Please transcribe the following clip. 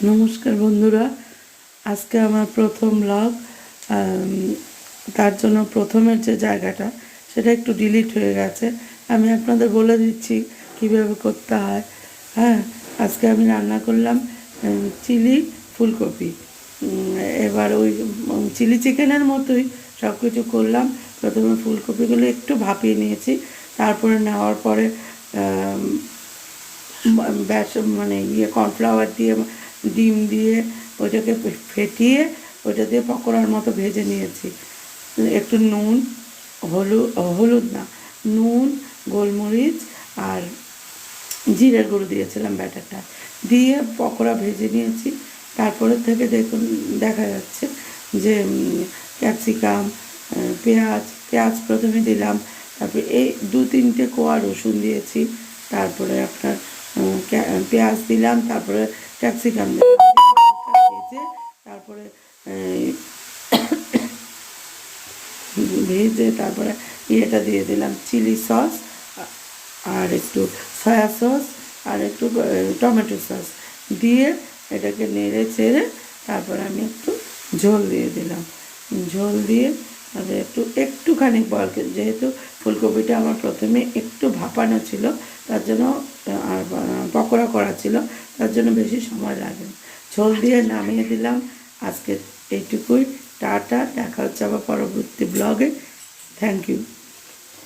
নমস্কার বন্ধুরা, আজকে আমার প্রথম ব্লগ। তার জন্য প্রথমের যে জায়গাটা সেটা একটু ডিলিট হয়ে গেছে। আমি আপনাদের বলে দিচ্ছি কিভাবে করতে হয়। হ্যাঁ, আজকে আমি রান্না করলাম চিলি ফুলকপি। এবার ওই চিলি চিকেনের মতোই সব কিছু করলাম। প্রথমে ফুলকপিগুলো একটু ভাপিয়ে নিয়েছি, তারপরে নেওয়ার পরে ব্যাস মানে কর্নফ্লাওয়ার দিয়ে ডিম দিয়ে ওইটাকে ফেটিয়ে ওইটা দিয়ে পকোড়ার মতো ভেজে নিয়েছি। একটু নুন, হলুদ না, নুন, গোলমরিচ আর জিরের গুঁড়ো দিয়েছিলাম ব্যাটারটা দিয়ে পকোড়া ভেজে নিয়েছি। তারপরে থেকে দেখা যাচ্ছে যে ক্যাপসিকাম, পেঁয়াজ প্রথমে দিলাম, তারপরে এই 2-3টে কোয়া রসুন দিয়েছি, তারপরে আপনার পেঁয়াজ দিলাম, তারপরে ক্যাপসিকাম দিলাম, ভেজে তারপরে তারপরে ইয়েটা দিয়ে দিলাম চিলি সস আর একটু সয়া সস আর একটু টমেটো সস দিয়ে এটাকে নেড়ে চেড়ে তারপরে আমি একটু ঝোল দিয়ে দিলাম। ঝোল দিয়ে তারপরে একটুখানি বল, যেহেতু ফুলকপিটা আমার প্রথমে একটু ভাপানো ছিল, তার জন্য আর পকোড়া করা ছিল, তার জন্য বেশি সময় লাগেনি। ঝোল দিয়ে নামিয়ে দিলাম। আজকে এইটুকুই। টাটা, দেখা হচ্ছে আবার পরবর্তী ব্লগে। Thank you.